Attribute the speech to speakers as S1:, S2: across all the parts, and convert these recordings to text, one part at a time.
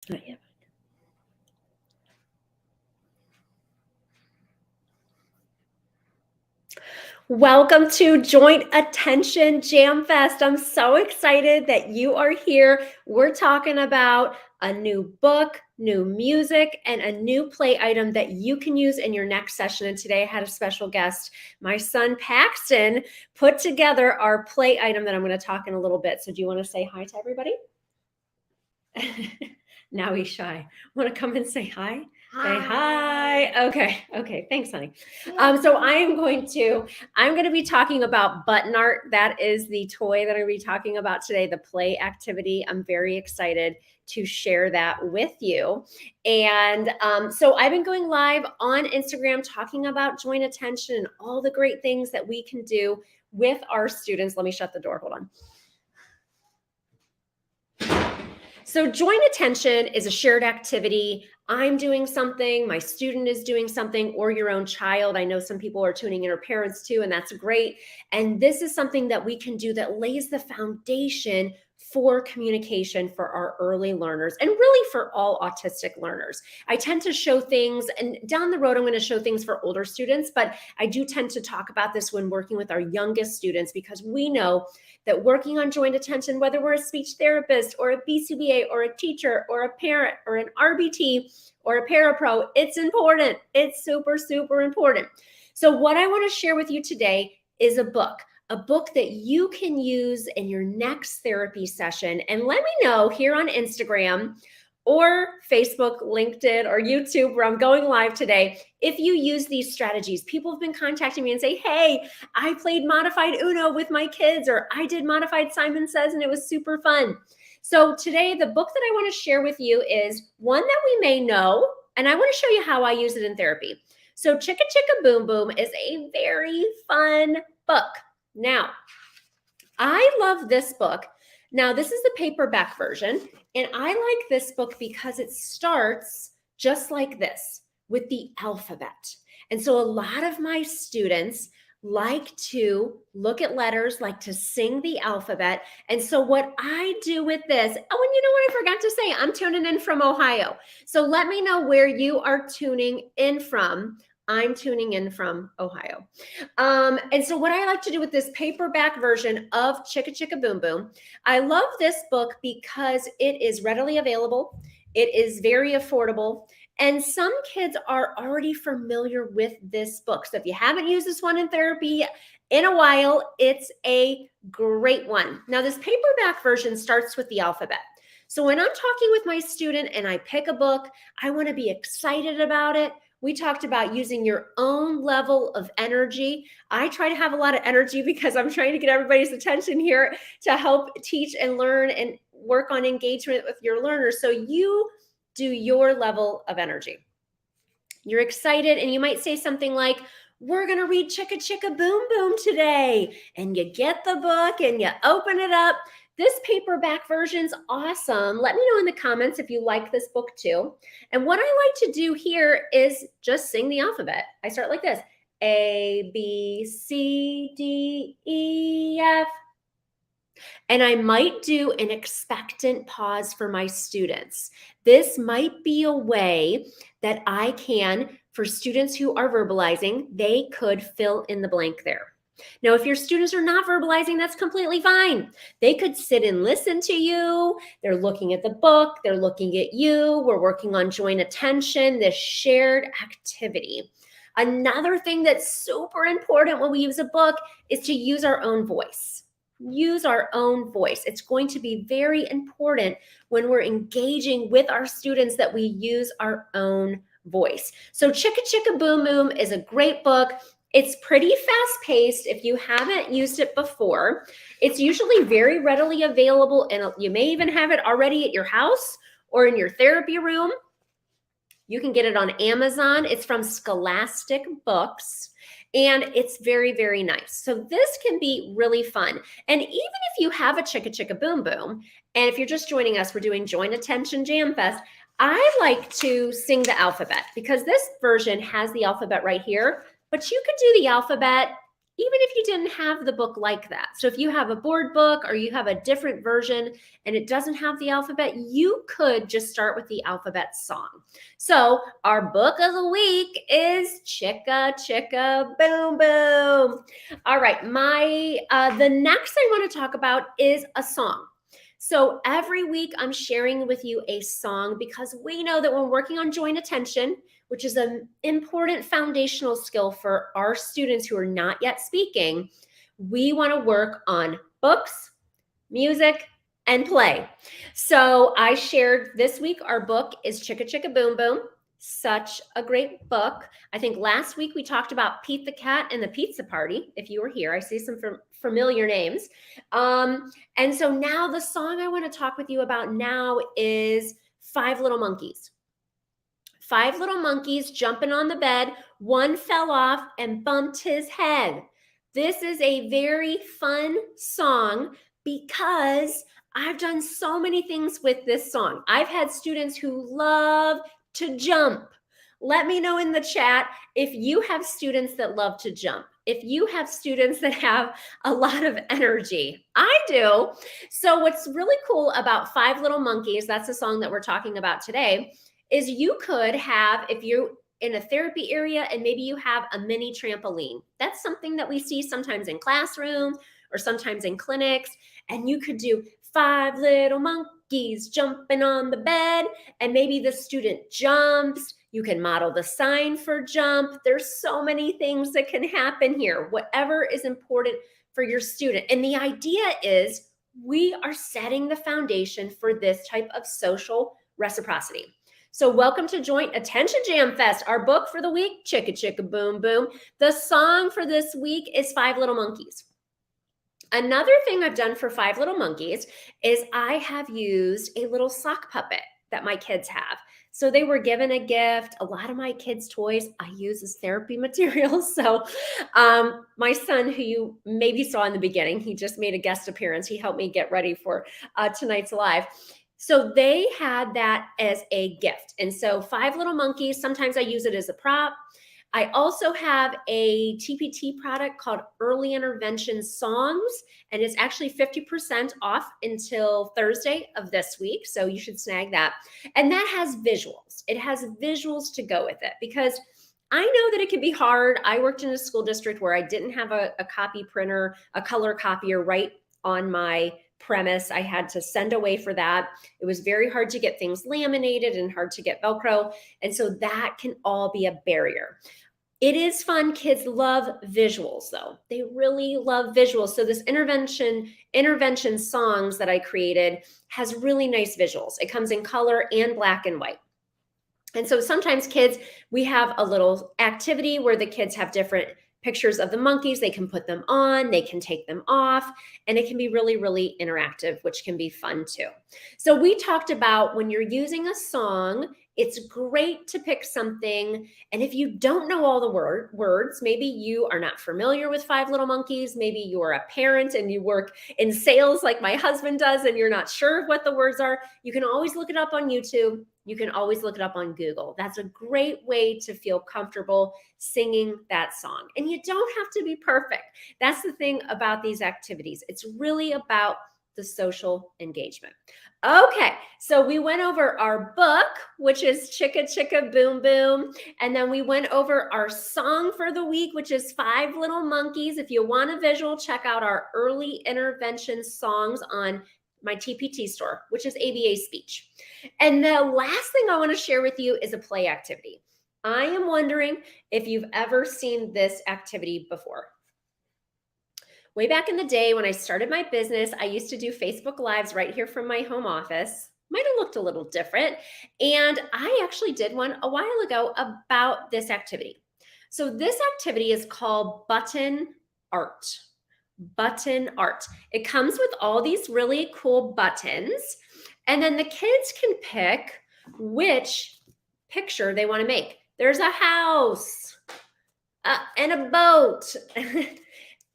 S1: Not yet. Welcome to Joint Attention JamFest. I'm so excited that you are here. We're talking about a new book, new music, and a new play item that you can use in your next session. And today I had a special guest. My son Paxton put together our play item that I'm going to talk in a little bit. So do you want to say hi to everybody? Now he's shy. Want to come and say hi? Say hi. Okay. Thanks, honey. So I'm going to be talking about button art. That is the toy that I'm going to be talking about today, the play activity. I'm very excited to share that with you. And so I've been going live on Instagram talking about joint attention and all the great things that we can do with our students. Let me shut the door. Hold on. So joint attention is a shared activity. I'm doing something, my student is doing something, or your own child. I know some people are tuning in, or parents too, and that's great. And this is something that we can do that lays the foundation for communication for our early learners and really for all autistic learners. I tend to show things, and down the road, I'm going to show things for older students, but I do tend to talk about this when working with our youngest students because we know that working on joint attention, whether we're a speech therapist or a BCBA or a teacher or a parent or an RBT or a parapro, it's important. It's super, super important. So what I want to share with you today is a book that you can use in your next therapy session. And let me know here on Instagram or Facebook, LinkedIn, or YouTube, where I'm going live today, if you use these strategies. People have been contacting me and say, hey, I played modified Uno with my kids, or I did modified Simon Says, and it was super fun. So today, the book that I want to share with you is one that we may know, and I want to show you how I use it in therapy. So Chicka Chicka Boom Boom is a very fun book. Now, I love this book. Now, this is the paperback version, and I like this book because it starts just like this with the alphabet. And so a lot of my students like to look at letters, like to sing the alphabet. And so what I do with this, oh, and you know what I forgot to say? I'm tuning in from Ohio. So let me know where you are tuning in from. I'm tuning in from Ohio. And so what I like to do with this paperback version of Chicka Chicka Boom Boom, I love this book because it is readily available. It is very affordable. And some kids are already familiar with this book. So if you haven't used this one in therapy in a while, it's a great one. Now, this paperback version starts with the alphabet. So when I'm talking with my student and I pick a book, I want to be excited about it. We talked about using your own level of energy. I try to have a lot of energy because I'm trying to get everybody's attention here to help teach and learn and work on engagement with your learners. So you do your level of energy. You're excited, and you might say something like, we're going to read Chicka Chicka Boom Boom today. And you get the book and you open it up. This paperback version's awesome. Let me know in the comments if you like this book too. And what I like to do here is just sing the alphabet. I start like this: A, B, C, D, E, F. And I might do an expectant pause for my students. This might be a way that I can, for students who are verbalizing, they could fill in the blank there. Now, if your students are not verbalizing, that's completely fine. They could sit and listen to you. They're looking at the book. They're looking at you. We're working on joint attention, this shared activity. Another thing that's super important when we use a book is to use our own voice. Use our own voice. It's going to be very important when we're engaging with our students that we use our own voice. So Chicka Chicka Boom Boom is a great book. It's pretty fast-paced if you haven't used it before. It's usually very readily available, and you may even have it already at your house or in your therapy room. You can get it on Amazon. It's from Scholastic Books, and it's very, very nice. So this can be really fun. And even if you have a Chicka Chicka Boom Boom, and if you're just joining us, we're doing Joint Attention JamFest, I like to sing the alphabet because this version has the alphabet right here. But you could do the alphabet even if you didn't have the book like that. So if you have a board book or you have a different version and it doesn't have the alphabet, you could just start with the alphabet song. So our book of the week is Chicka Chicka Boom Boom. All right, the next I want to talk about is a song. So every week I'm sharing with you a song because we know that when working on joint attention, which is an important foundational skill for our students who are not yet speaking, we want to work on books, music, and play. So I shared this week, our book is Chicka Chicka Boom Boom. Such a great book. I think last week we talked about Pete the Cat and the Pizza Party. If you were here, I see some familiar names. And so now the song I want to talk with you about now is Five Little Monkeys. Five little monkeys jumping on the bed. One fell off and bumped his head. This is a very fun song because I've done so many things with this song. I've had students who love to jump. Let me know in the chat if you have students that love to jump. If you have students that have a lot of energy. I do. So what's really cool about Five Little Monkeys, that's the song that we're talking about today, is you could have, if you're in a therapy area and maybe you have a mini trampoline. That's something that we see sometimes in classrooms or sometimes in clinics. And you could do five little monkeys jumping on the bed, and maybe the student jumps. You can model the sign for jump. There's so many things that can happen here, whatever is important for your student. And the idea is we are setting the foundation for this type of social reciprocity. So welcome to Joint Attention JamFest. Our book for the week, Chicka Chicka Boom Boom. The song for this week is Five Little Monkeys. Another thing I've done for Five Little Monkeys is I have used a little sock puppet that my kids have. So they were given a gift. A lot of my kids' toys I use as therapy materials. So my son, who you maybe saw in the beginning, he just made a guest appearance. He helped me get ready for tonight's live. So they had that as a gift. And so Five Little Monkeys, sometimes I use it as a prop. I also have a TPT product called Early Intervention Songs, and it's actually 50% off until Thursday of this week. So you should snag that. And that has visuals. It has visuals to go with it because I know that it can be hard. I worked in a school district where I didn't have a copy printer, a color copier right on my premise. I had to send away for that. It was very hard to get things laminated and hard to get Velcro. And so that can all be a barrier. It is fun. Kids love visuals though. They really love visuals. So this intervention songs that I created has really nice visuals. It comes in color and black and white. And so sometimes kids, we have a little activity where the kids have different pictures of the monkeys. They can put them on, they can take them off, and it can be really, really interactive, which can be fun too. So we talked about when you're using a song, it's great to pick something. And if you don't know all the words, maybe you are not familiar with Five Little Monkeys, maybe you're a parent and you work in sales like my husband does, and you're not sure what the words are, you can always look it up on YouTube. You can always look it up on Google. That's a great way to feel comfortable singing that song. And you don't have to be perfect. That's the thing about these activities. It's really about the social engagement. Okay, so we went over our book, which is Chicka Chicka Boom Boom. And then we went over our song for the week, which is Five Little Monkeys. If you want a visual, check out our early intervention songs on my TPT store, which is ABA Speech. And the last thing I want to share with you is a play activity. I am wondering if you've ever seen this activity before. Way back in the day when I started my business, I used to do Facebook Lives right here from my home office. Might have looked a little different. And I actually did one a while ago about this activity. So this activity is called button art. Button art. It comes with all these really cool buttons, and then the kids can pick which picture they want to make. There's a house and a boat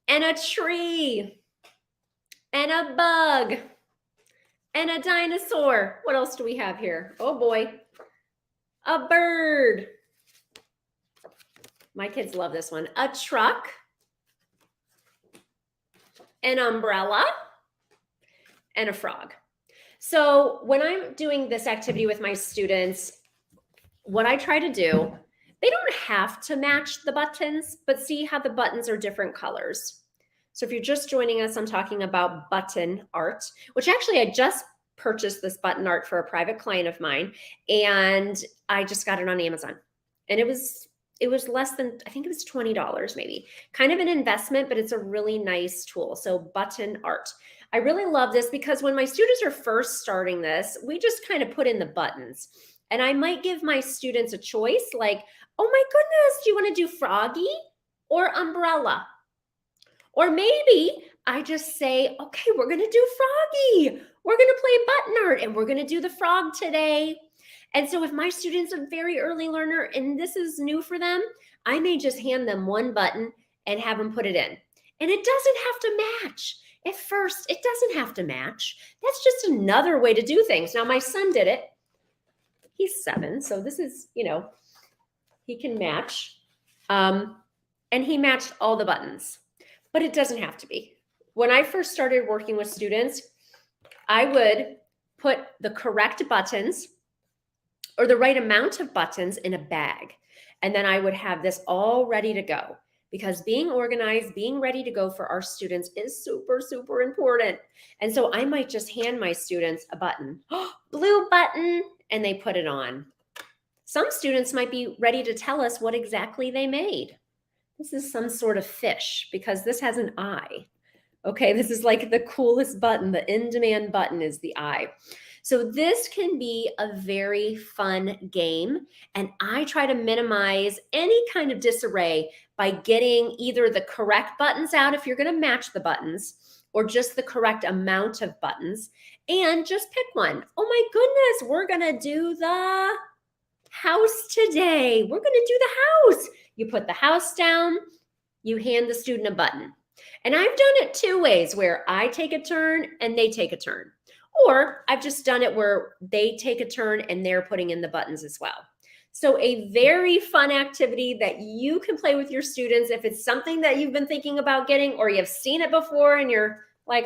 S1: and a tree and a bug and a dinosaur. What else do we have here? Oh boy, a bird. My kids love this one. A truck. an umbrella, and a frog. So when I'm doing this activity with my students, what I try to do, they don't have to match the buttons, but see how the buttons are different colors. So if you're just joining us, I'm talking about button art, which actually I just purchased this button art for a private client of mine, and I just got it on Amazon. And it was less than, I think it was $20 maybe. Kind of an investment, but it's a really nice tool. So button art. I really love this because when my students are first starting this, we just kind of put in the buttons. And I might give my students a choice like, oh my goodness, do you want to do froggy or umbrella? Or maybe I just say, okay, we're going to do froggy. We're going to play button art and we're going to do the frog today. And so if my student's a very early learner and this is new for them, I may just hand them one button and have them put it in. And it doesn't have to match. At first, it doesn't have to match. That's just another way to do things. Now, my son did it. He's 7, so this is, he can match. And he matched all the buttons, but it doesn't have to be. When I first started working with students, I would put the correct buttons or the right amount of buttons in a bag. And then I would have this all ready to go because being organized, being ready to go for our students is super, super important. And so I might just hand my students a button, blue button, and they put it on. Some students might be ready to tell us what exactly they made. This is some sort of fish because this has an eye. Okay, this is like the coolest button. The in-demand button is the eye. So this can be a very fun game, and I try to minimize any kind of disarray by getting either the correct buttons out if you're going to match the buttons, or just the correct amount of buttons, and just pick one. Oh my goodness, we're going to do the house today. We're going to do the house. You put the house down, you hand the student a button. And I've done it 2 ways where I take a turn and they take a turn. Or I've just done it where they take a turn and they're putting in the buttons as well. So a very fun activity that you can play with your students if it's something that you've been thinking about getting or you've seen it before and you're like,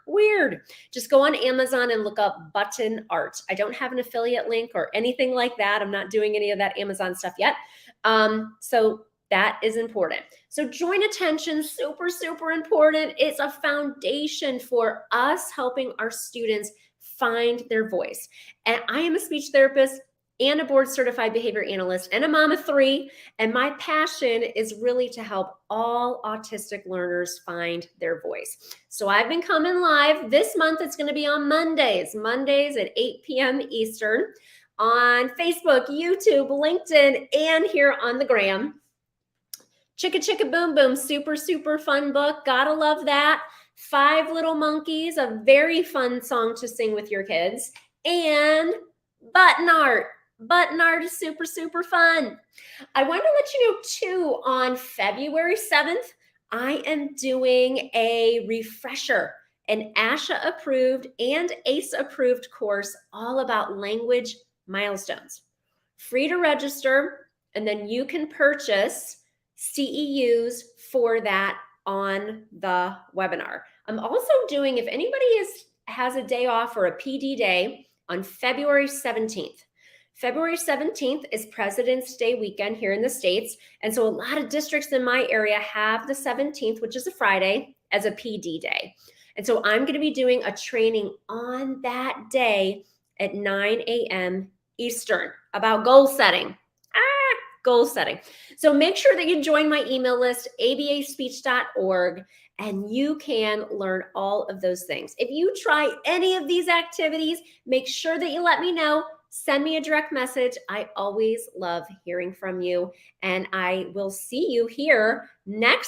S1: weird. Just go on Amazon and look up button art. I don't have an affiliate link or anything like that. I'm not doing any of that Amazon stuff yet. So that is important. So joint attention, super, super important. It's a foundation for us helping our students find their voice. And I am a speech therapist and a board certified behavior analyst and a mom of 3. And my passion is really to help all autistic learners find their voice. So I've been coming live this month. It's going to be on Mondays at 8 p.m. Eastern on Facebook, YouTube, LinkedIn, and here on the Gram. Chicka Chicka Boom Boom, super, super fun book. Gotta love that. 5 Little Monkeys, a very fun song to sing with your kids. And button art. Button art is super, super fun. I want to let you know too, on February 7th, I am doing a refresher, an ASHA approved and ACE approved course all about language milestones. Free to register, and then you can purchase CEUs for that on the webinar. I'm also doing, if anybody has a day off or a PD day on February 17th. February 17th is President's Day weekend here in the States. And so a lot of districts in my area have the 17th, which is a Friday, as a PD day. And so I'm going to be doing a training on that day at 9 a.m. Eastern about goal setting. Goal setting. So make sure that you join my email list, abaspeech.org, and you can learn all of those things. If you try any of these activities, make sure that you let me know. Send me a direct message. I always love hearing from you, and I will see you here next